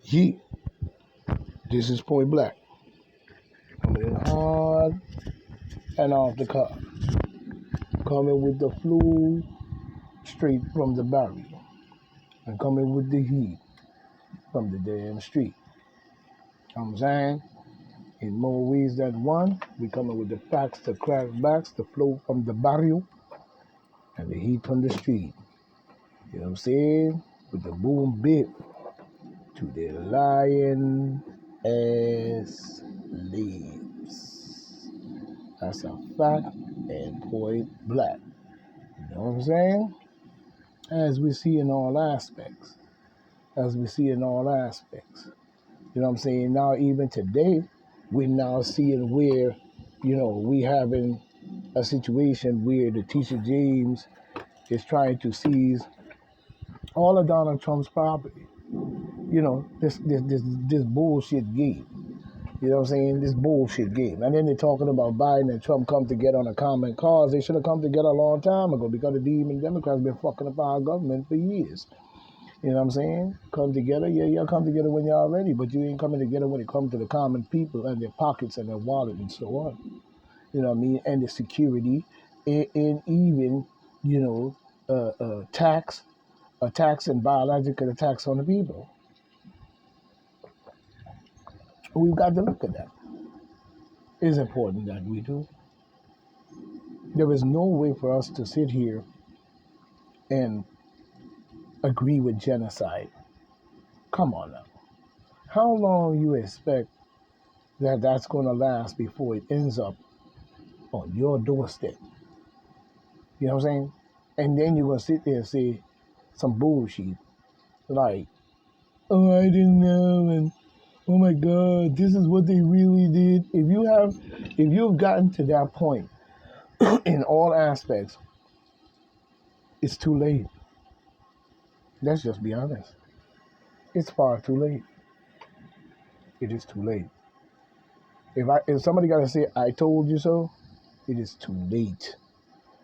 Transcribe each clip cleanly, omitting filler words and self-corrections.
Yeah, this is Point Black. Coming in hard and off the cuff. Coming with the flu straight from the barrel. And coming with the heat from the damn street. You know what I'm saying? In more ways than one, we coming with the facts, the crackbacks, the flow from the barrio, and the heat from the street. You know what I'm saying? With the boom bip to the lion ass lives. That's a fact and Point Black. You know what I'm saying? As we see in all aspects. As we see in all aspects. You know what I'm saying? Now, even today, we're now seeing where, we having a situation where the teacher James is trying to seize all of Donald Trump's property. This bullshit game. You know what I'm saying? This bullshit game. And then they're talking about Biden and Trump come together on a common cause. They should have come together a long time ago because the demon Democrats been fucking up our government for years. You know what I'm saying? Come together. Yeah, y'all come together when y'all ready, but you ain't coming together when it comes to the common people and their pockets and their wallet and so on. You know what I mean? And the security and even, attacks and biological attacks on the people. We've got to look at that. It's important that we do. There is no way for us to sit here and agree with genocide. Come on now. How long you expect that that's going to last before it ends up on your doorstep? You know what I'm saying? And then you're going to sit there and say some bullshit like, oh, I didn't know, and oh my God, this is what they really did. If you've gotten to that point in all aspects, it's too late. Let's just be honest. It's far too late. It is too late. If somebody got to say, I told you so, it is too late.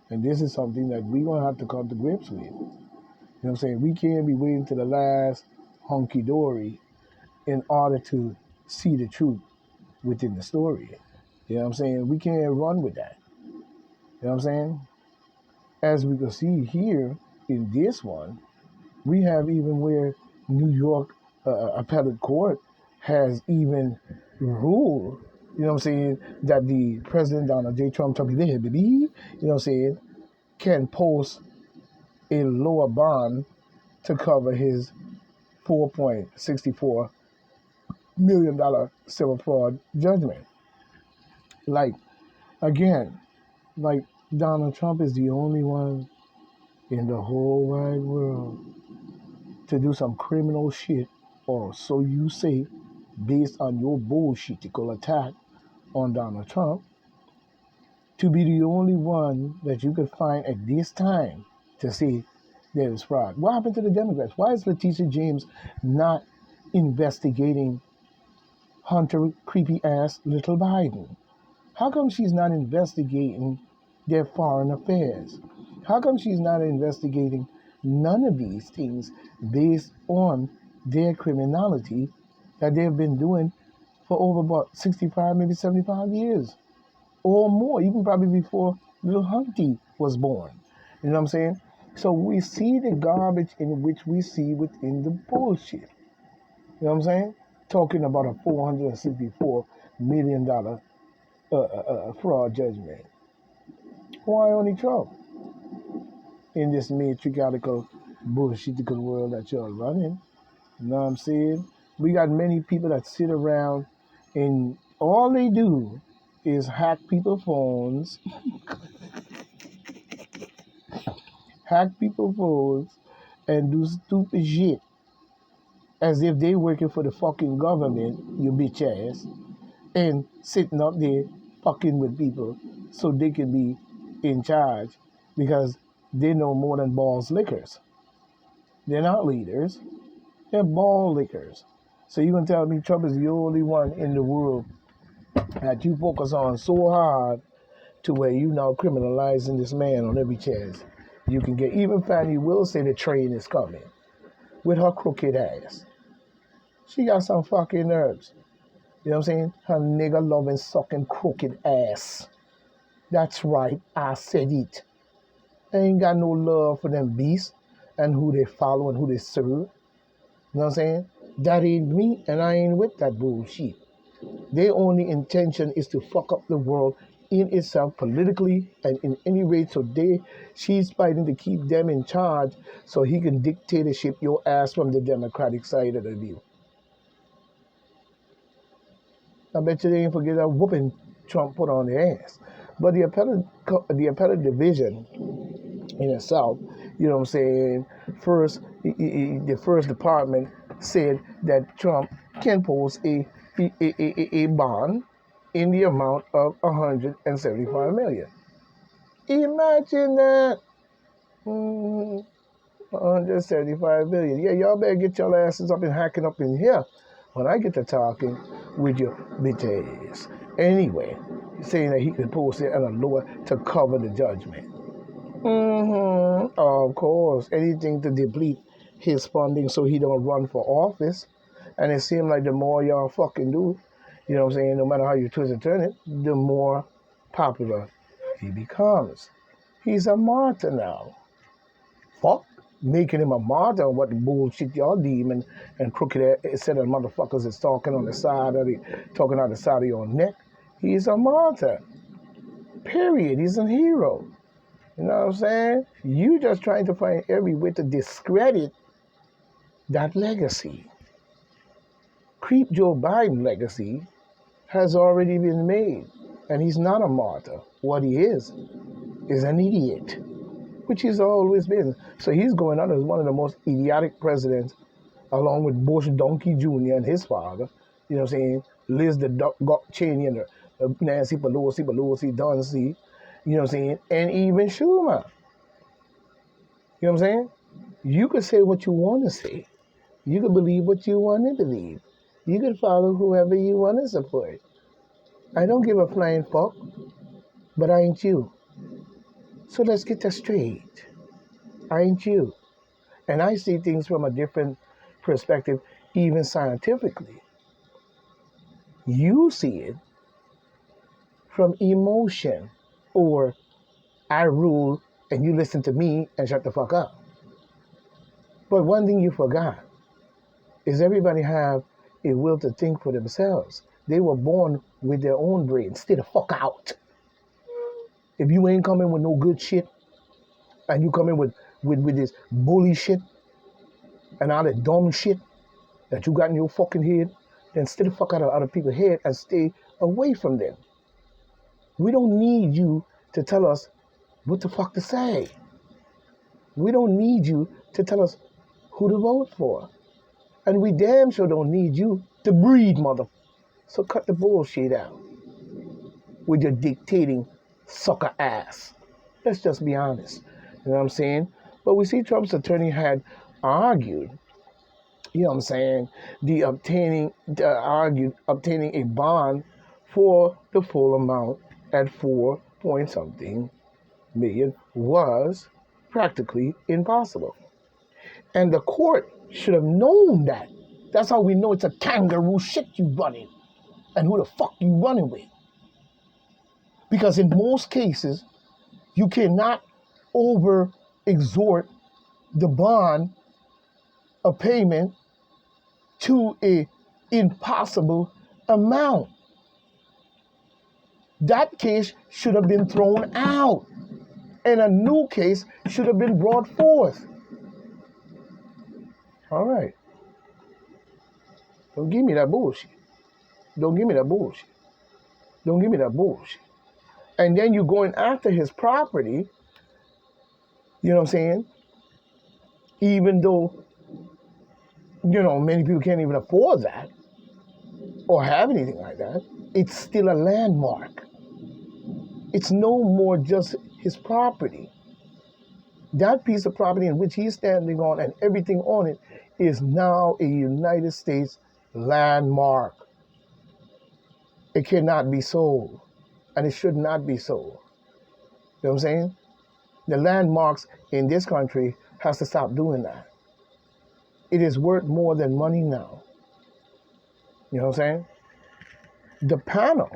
And this is something that we're going to have to come to grips with. You know what I'm saying? We can't be waiting to the last hunky-dory in order to see the truth within the story. You know what I'm saying? We can't run with that. You know what I'm saying? As we can see here in this one, we have even where New York appellate court has even ruled, you know what I'm saying, that the President Donald J. Trump, you know what I'm saying, can post a lower bond to cover his $4.64 million civil fraud judgment. Again, Donald Trump is the only one in the whole wide world to do some criminal shit, or so you say, based on your bullshitical attack on Donald Trump, to be the only one that you could find at this time to say there is fraud. What happened to the Democrats? Why is Letitia James not investigating Hunter creepy ass little Biden? How come she's not investigating their foreign affairs? How come she's not investigating none of these things based on their criminality that they've been doing for over about 65, maybe 75 years or more, even probably before little Hunty was born? You know what I'm saying? So we see the garbage in which we see within the bullshit. You know what I'm saying? Talking about a $464 million fraud judgment. Why only Trump? In this matriarchal bullshitical world that you're running. You know what I'm saying? We got many people that sit around and all they do is hack people's phones, and do stupid shit as if they working for the fucking government, you bitch ass, and sitting up there fucking with people so they can be in charge because they know more than balls lickers. They're not leaders. They're ball lickers. So you gonna tell me Trump is the only one in the world that you focus on so hard to where you now criminalizing this man on every chance you can get. Even Fannie will say the train is coming with her crooked ass. She got some fucking nerves. You know what I'm saying? Her nigger loving, sucking, crooked ass. That's right, I said it. I ain't got no love for them beasts and who they follow and who they serve. You know what I'm saying? That ain't me, and I ain't with that bullshit. Their only intention is to fuck up the world in itself politically and in any way. So she's fighting to keep them in charge so he can dictatorship your ass from the Democratic side of the view. I bet you they ain't forget that whooping Trump put on their ass. But the appellate division in itself, you know what I'm saying, the first department said that Trump can post a bond in the amount of $175 million. Imagine that. 175 billion. Yeah, y'all better get your asses up and hacking up in here when I get to talking with your bitch ass. Anyway, saying that he could post it at a lower to cover the judgment. Of course, anything to deplete his funding so he don't run for office. And it seems like the more y'all fucking do, you know what I'm saying, no matter how you twist and turn it, the more popular he becomes. He's a martyr now. Fuck making him a martyr, what the bullshit y'all demon and crooked set of motherfuckers is talking on the side of talking on the side of your neck. He's a martyr. Period. He's a hero. You know what I'm saying? You just trying to find every way to discredit that legacy. Creep Joe Biden legacy has already been made. And he's not a martyr. What he is an idiot, which he's always been. So he's going on as one of the most idiotic presidents, along with Bush Donkey Jr. and his father. You know what I'm saying? Liz the Cheney and Nancy Pelosi, Don C. You know what I'm saying? And even Schumer. You know what I'm saying? You could say what you want to say. You could believe what you want to believe. You could follow whoever you want to support. I don't give a flying fuck, but I ain't you. So let's get that straight. I ain't you. And I see things from a different perspective, even scientifically. You see it from emotion, or I rule and you listen to me and shut the fuck up. But one thing you forgot is everybody have a will to think for themselves. They were born with their own brain. Stay the fuck out. If you ain't coming with no good shit, and you coming with this bully shit and all that dumb shit that you got in your fucking head, then stay the fuck out of other people's head and stay away from them. We don't need you to tell us what the fuck to say. We don't need you to tell us who to vote for. And we damn sure don't need you to breed, mother. So cut the bullshit out with your dictating sucker ass. Let's just be honest. You know what I'm saying? But we see Trump's attorney had argued, you know what I'm saying, obtaining a bond for the full amount at 4 point something million was practically impossible. And the court should have known that. That's how we know it's a kangaroo shit you running. And who the fuck you running with. Because in most cases, you cannot over-exhort the bond of payment to an impossible amount. That case should have been thrown out. And a new case should have been brought forth. All right. Don't give me that bullshit. Don't give me that bullshit. Don't give me that bullshit. And then you're going after his property, you know what I'm saying? Even though, you know, many people can't even afford that or have anything like that, it's still a landmark. It's no more just his property. That piece of property in which he's standing on and everything on it is now a United States landmark. It cannot be sold, and it should not be sold. You know what I'm saying? The landmarks in this country has to stop doing that. It is worth more than money now. You know what I'm saying? The panel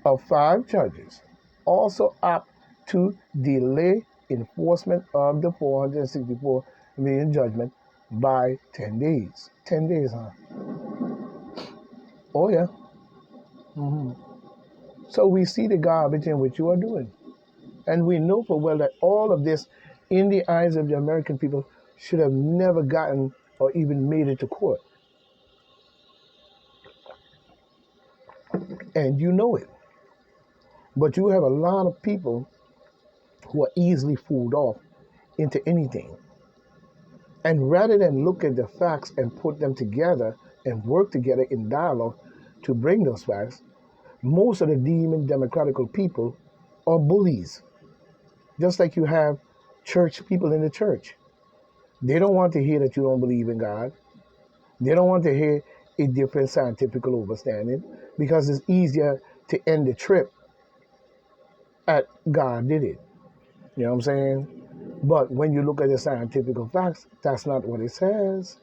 of 5 judges also opt to delay enforcement of the 464 million judgment by 10 days. 10 days, huh? Oh, yeah. hmm So we see the garbage in which you are doing. And we know for well that all of this, in the eyes of the American people, should have never gotten or even made it to court. And you know it. But you have a lot of people who are easily fooled off into anything. And rather than look at the facts and put them together and work together in dialogue to bring those facts, most of the demon democratical people are bullies. Just like you have church people in the church. They don't want to hear that you don't believe in God. They don't want to hear a different scientific understanding because it's easier to end the trip at God did it. You know what I'm saying? But when you look at the scientific facts, that's not what it says.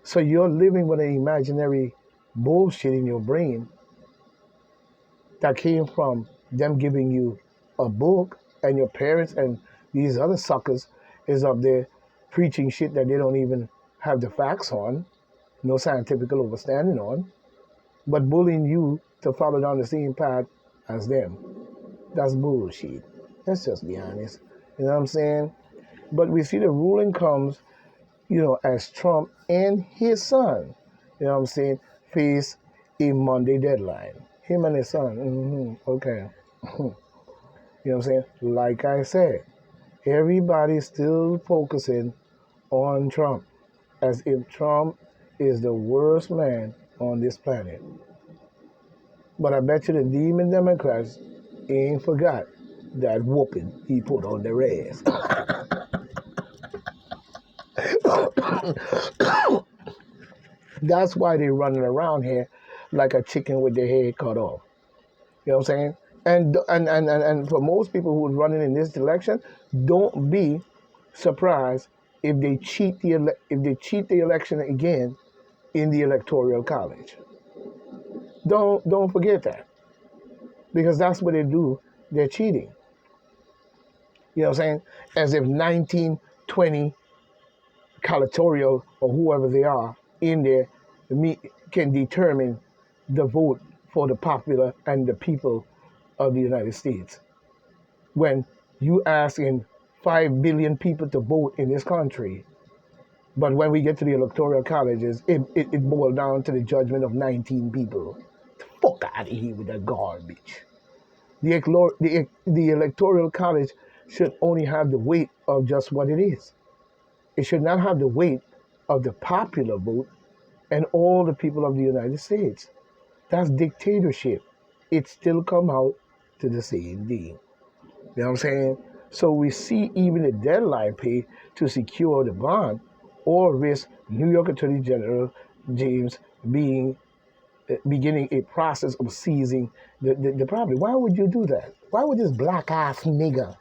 So you're living with an imaginary bullshit in your brain that came from them giving you a book, and your parents and these other suckers is up there preaching shit that they don't even have the facts on, no scientific understanding on, but bullying you to follow down the same path as them. That's bullshit. Let's just be honest. You know what I'm saying? But we see the ruling comes, as Trump and his son, I'm saying, face a Monday deadline. Him and his son. Okay. You know what I'm saying? Like I said, everybody's still focusing on Trump as if Trump is the worst man on this planet. But I bet you the demon Democrats ain't forgot that whooping he put on their ass. That's why they're running around here like a chicken with their head cut off. You know what I'm saying? And for most people who are running in this election, don't be surprised if they cheat the election again in the electoral college. Don't forget that, because that's what they do. They're cheating. You know what I'm saying? As if 1920 electoral or whoever they are in there can determine the vote for the popular and the people of the United States. When you asking 5 billion people to vote in this country, but when we get to the electoral colleges, it boils down to the judgment of 19 people. Fuck out of here with that garbage. The electoral college should only have the weight of just what it is. It should not have the weight of the popular vote and all the people of the United States. That's dictatorship. It still come out to the same thing. You know what I'm saying? So we see even the deadline pay to secure the bond or risk New York Attorney General James beginning a process of seizing the property. Why would you do that? Why would this black ass nigga,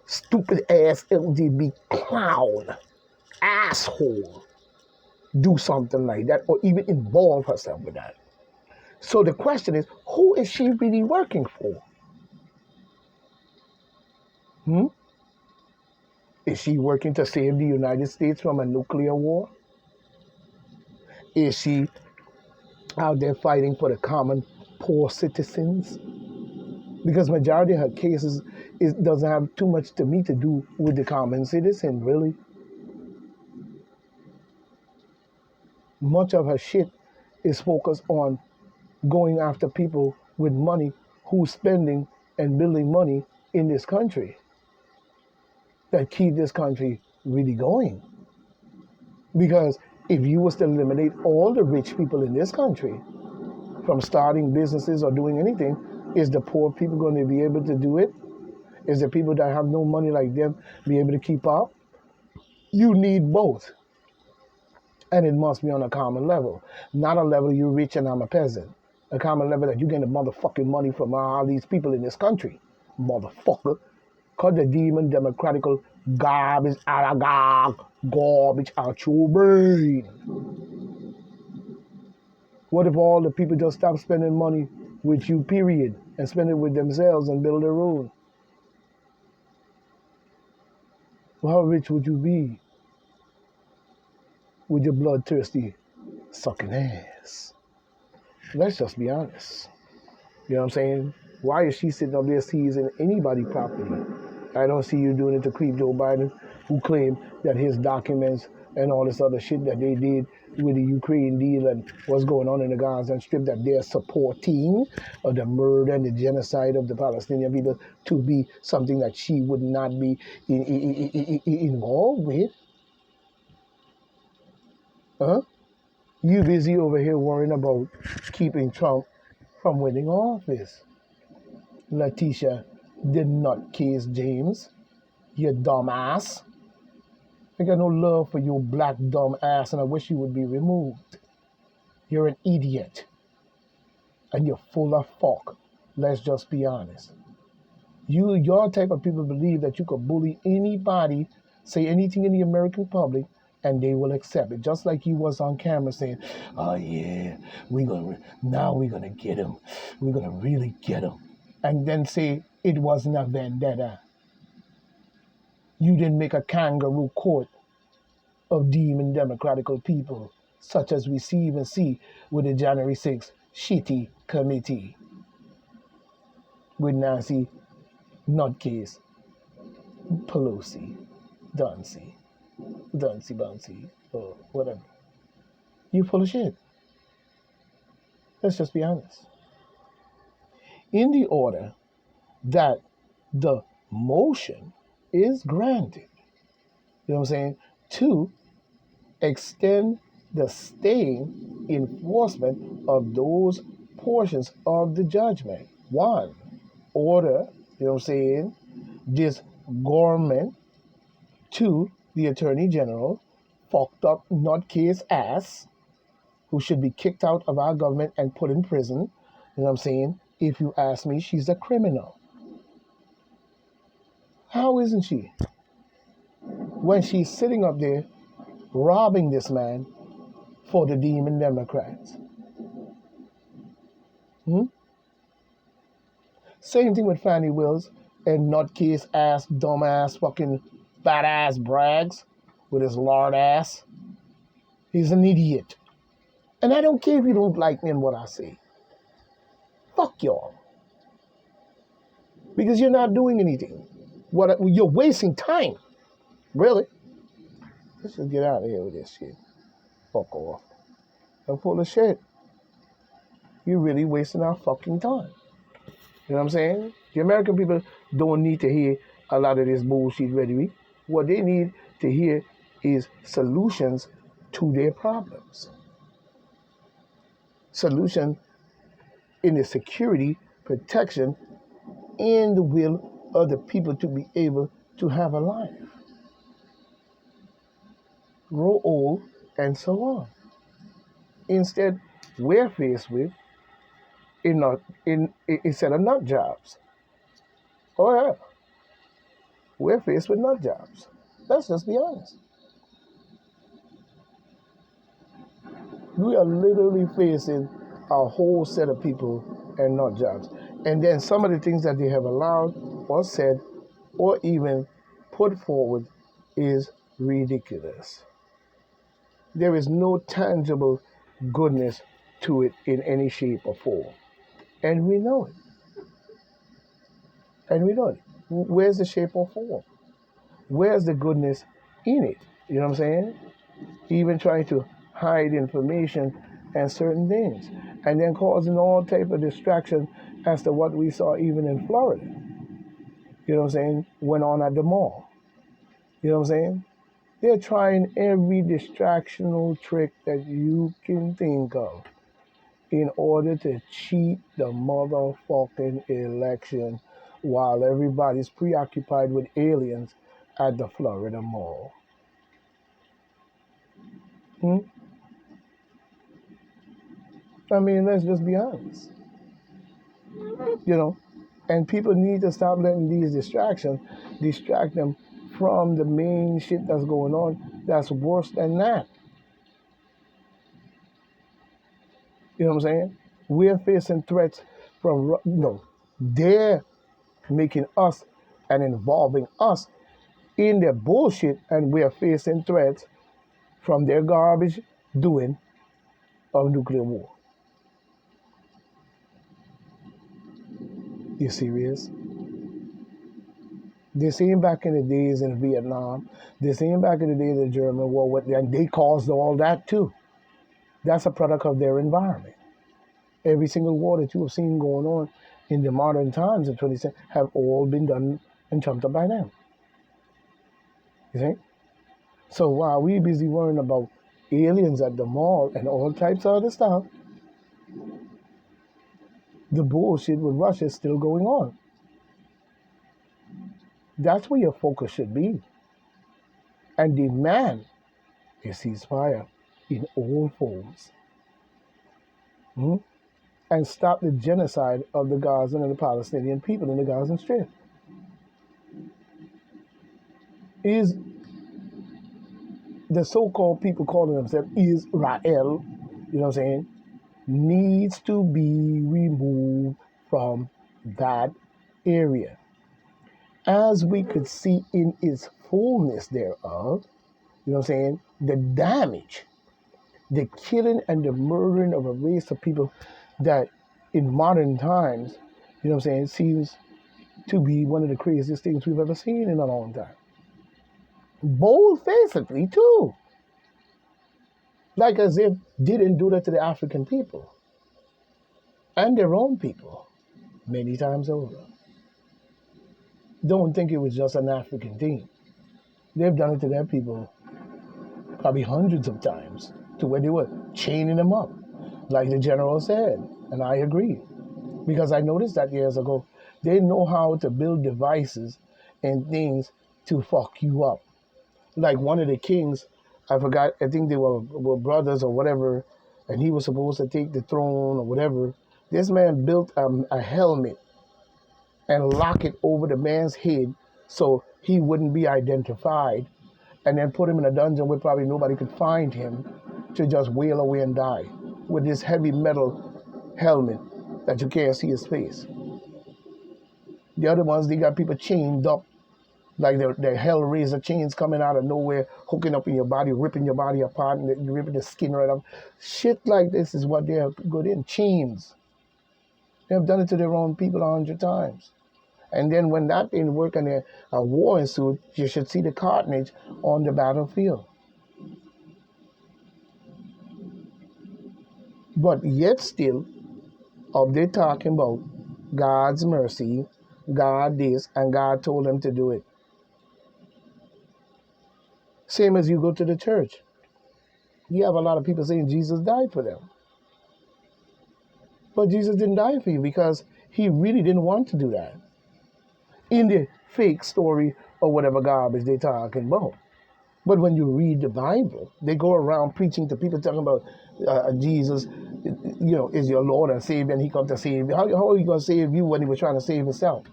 stupid ass LGBT clown, asshole, do something like that or even involve herself with that? So the question is, who is she really working for? Is she working to save the United States from a nuclear war? Is she out there fighting for the common poor citizens? Because majority of her cases doesn't have too much to me to do with the common citizen, really. Much of her shit is focused on going after people with money who's spending and building money in this country that keep this country really going. Because if you was to eliminate all the rich people in this country from starting businesses or doing anything, is the poor people going to be able to do it? Is the people that have no money like them be able to keep up? You need both. And it must be on a common level. Not a level you're rich and I'm a peasant. A common level that you get the motherfucking money from all these people in this country. Motherfucker. Cut the demon democratical garbage out of garbage out your brain. What if all the people just stop spending money with you, period, and spend it with themselves and build their own? Well, how rich would you be with your bloodthirsty sucking ass? Let's just be honest. You know what I'm saying? Why is she sitting up there seizing anybody's property? I don't see you doing it to creep Joe Biden, who claimed that his documents and all this other shit that they did with the Ukraine deal and what's going on in the Gaza Strip, that they're supporting of the murder and the genocide of the Palestinian people, to be something that she would not be involved with. Huh? You busy over here worrying about keeping Trump from winning office. Letitia did not case James, you dumbass. I got no love for your black dumb ass, and I wish you would be removed. You're an idiot, and you're full of fuck. Let's just be honest. Your type of people believe that you could bully anybody, say anything in the American public, and they will accept it. Just like you was on camera saying, "Oh yeah, we're gonna get him. We're gonna really get him," and then say it wasn't a vendetta. You didn't make a kangaroo court of demon democratical people, such as we even see with the January 6th shitty committee with Nancy Nutcase Pelosi, Duncy Bouncy, or whatever. You full of shit. Let's just be honest. In the order that the motion is granted, you know what I'm saying, to extend the staying enforcement of those portions of the judgment. One, order, you know what I'm saying, this government to the Attorney General, fucked up nutcase ass, who should be kicked out of our government and put in prison. You know what I'm saying? If you ask me, she's a criminal. How isn't she? When she's sitting up there robbing this man for the demon Democrats. Same thing with Fannie Wills and nutcase ass, dumbass, fucking badass Braggs with his lard ass. He's an idiot. And I don't care if you don't like me and what I say. Fuck y'all. Because you're not doing anything. You're wasting time. Really? Let's just get out of here with this shit. Fuck off. I'm full of shit. You're really wasting our fucking time. You know what I'm saying? The American people don't need to hear a lot of this bullshit rhetoric. What they need to hear is solutions to their problems. Solution in the security, protection, and the will of the people to be able to have a life, grow old, and so on. Instead, we're faced with instead of nut jobs. Oh yeah, we're faced with nut jobs. Let's just be honest. We are literally facing a whole set of people and nut jobs. And then some of the things that they have allowed or said or even put forward is ridiculous. There is no tangible goodness to it in any shape or form. And we know it. And we know it. Where's the shape or form? Where's the goodness in it? You know what I'm saying? Even trying to hide information and certain things. And then causing all type of distraction as to what we saw even in Florida. You know what I'm saying? Went on at the mall. You know what I'm saying? They're trying every distractional trick that you can think of in order to cheat the motherfucking election while everybody's preoccupied with aliens at the Florida Mall. I mean, let's just be honest. You know, and people need to stop letting these distractions distract them from the main shit that's going on that's worse than that. You know what I'm saying? We're facing threats from, they're making us and involving us in their bullshit, and we're facing threats from their garbage doing of nuclear war. You serious? They seen back in the days in Vietnam, they seen back in the days of the German War, and they caused all that too. That's a product of their environment. Every single war that you have seen going on in the modern times of 20th century have all been done and trumped up by them. You see? So while we busy worrying about aliens at the mall and all types of other stuff, the bullshit with Russia is still going on. That's where your focus should be. And demand a ceasefire in all forms. And stop the genocide of the Gazan and the Palestinian people in the Gaza Strip. Is the so-called people calling themselves Israel, you know what I'm saying, needs to be removed from that area. As we could see in its fullness thereof, you know what I'm saying, the damage, the killing and the murdering of a race of people that in modern times, you know what I'm saying, seems to be one of the craziest things we've ever seen in a long time. Bold-facedly, too. Like as if they didn't do that to the African people and their own people many times over. Don't think it was just an African thing. They've done it to their people probably hundreds of times to where they were chaining them up, like the general said, and I agree. Because I noticed that years ago, they know how to build devices and things to fuck you up. Like one of the kings, I forgot, I think they were brothers or whatever, and he was supposed to take the throne or whatever. This man built a helmet and lock it over the man's head so he wouldn't be identified, and then put him in a dungeon where probably nobody could find him to just wail away and die with this heavy metal helmet that you can't see his face. The other ones, they got people chained up, like their Hellraiser chains coming out of nowhere, hooking up in your body, ripping your body apart, and ripping the skin right off. Shit like this is what they're good in, chains. They've done it to their own people 100 times. And then when that didn't work and a war ensued, you should see the carnage on the battlefield. But yet still, they're talking about God's mercy, God this, and God told them to do it. Same as you go to the church. You have a lot of people saying Jesus died for them. But Jesus didn't die for you because he really didn't want to do that. In the fake story or whatever garbage they're talking about. But when you read the Bible, they go around preaching to people talking about Jesus, is your Lord and Savior, and he come to save you. How are you going to save you when he was trying to save himself?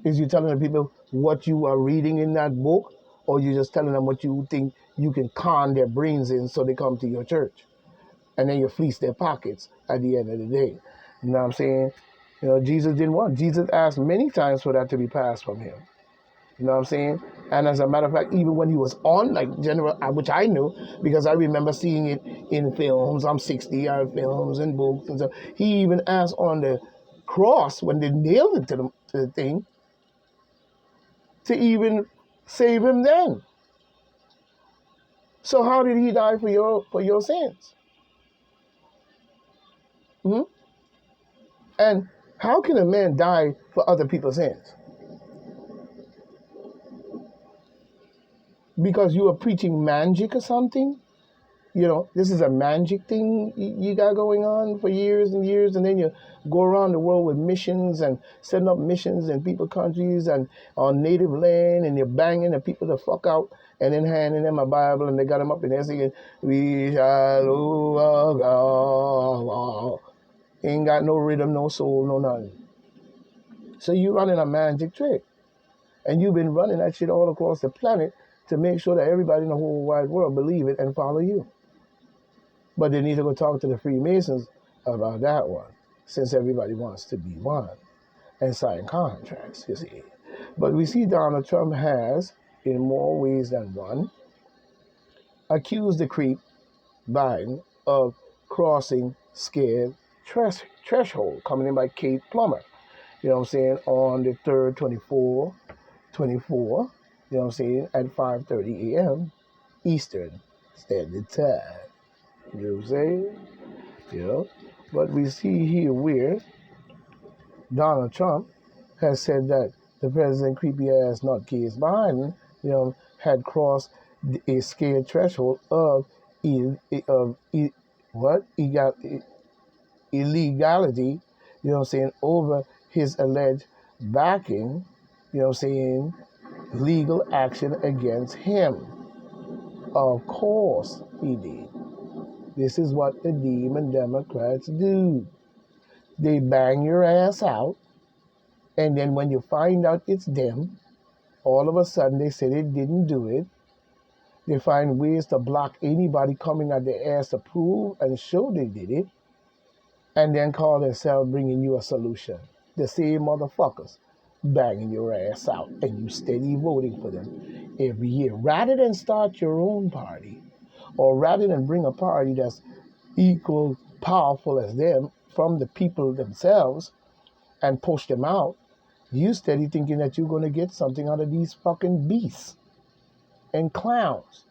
Is you telling the people what you are reading in that book, or you just telling them what you think you can con their brains in so they come to your church? And then you fleece their pockets at the end of the day. You know what I'm saying? Jesus didn't want. Jesus asked many times for that to be passed from him. You know what I'm saying? And as a matter of fact, even when he was on, like General, which I knew, because I remember seeing it in films, I'm 60-yard films and books and stuff. He even asked on the cross, when they nailed it to the thing, to even save him then. So how did he die for your sins? And how can a man die for other people's sins? Because you are preaching magic or something? This is a magic thing you got going on for years and years, and then you go around the world with missions and setting up missions in people's countries and on native land, and you're banging the people the fuck out and then handing them a Bible, and they got them up in there singing, "We shall overcome." Ain't got no rhythm, no soul, no nothing. So you're running a magic trick. And you've been running that shit all across the planet to make sure that everybody in the whole wide world believe it and follow you. But they need to go talk to the Freemasons about that one, since everybody wants to be one and sign contracts, you see. But we see Donald Trump has, in more ways than one, accused the creep Biden of crossing scared threshold, coming in by Kate Plummer, you know what I'm saying, on the 3rd, 24, you know what I'm saying, at 5:30 a.m. Eastern Standard Time. You know what I'm saying? You know? But we see here where Donald Trump has said that the president creepy ass nutcase Biden, you know, had crossed a scared threshold of what he got illegality, you know what I'm saying, over his alleged backing, you know what I'm saying, legal action against him. Of course he did. This is what the demon Democrats do. They bang your ass out, and then when you find out it's them, all of a sudden they say they didn't do it. They find ways to block anybody coming at their ass to prove and show they did it, and then call themselves bringing you a solution. The same motherfuckers banging your ass out, and you steady voting for them every year. Rather than start your own party, or rather than bring a party that's equal powerful as them from the people themselves and push them out, you steady thinking that you're going to get something out of these fucking beasts and clowns.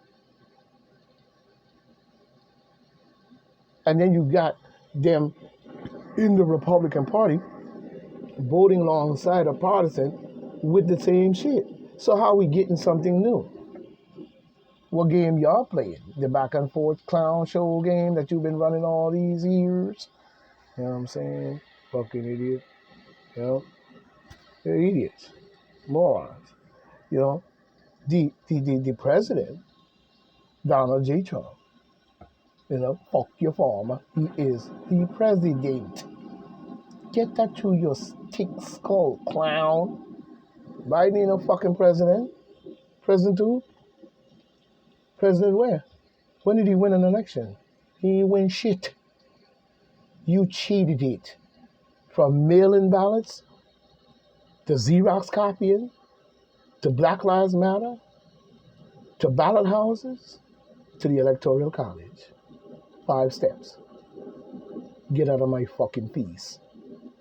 And then you got them in the Republican Party voting alongside a partisan with the same shit. So how are we getting something new? What game y'all playing? The back and forth clown show game that you've been running all these years? You know what I'm saying? Fucking idiot. You know? They're idiots. Morons. You know? The president, Donald J. Trump, you know, fuck your farmer. He is the president. Get that through your stick skull, clown. Biden ain't no fucking president. President who? President where? When did he win an election? He ain't win shit. You cheated it. From mail-in ballots, to Xerox copying, to Black Lives Matter, to ballot houses, to the Electoral College. 5 steps. Get out of my fucking face,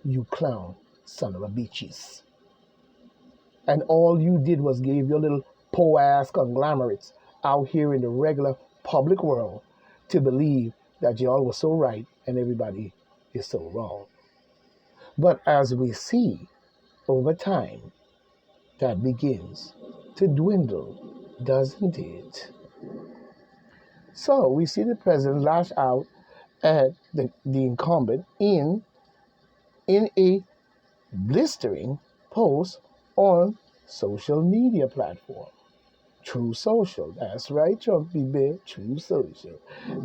you clown son of a bitches. And all you did was gave your little po-ass conglomerates out here in the regular public world to believe that y'all were so right and everybody is so wrong. But as we see over time, that begins to dwindle, doesn't it? So we see the president lash out at the incumbent in a blistering post on social media platform. True Social. That's right, Trumpy Bear. True Social.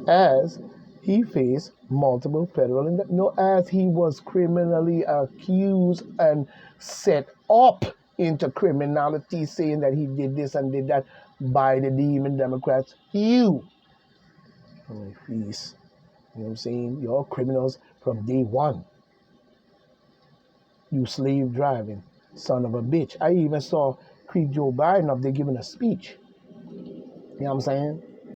As he faced multiple federal as he was criminally accused and set up into criminality, saying that he did this and did that by the demon Democrats. You, my face. You know what I'm saying? You're criminals from day one. You slave driving son of a bitch. I even saw Creep Joe Biden up there giving a speech. You know what I'm saying?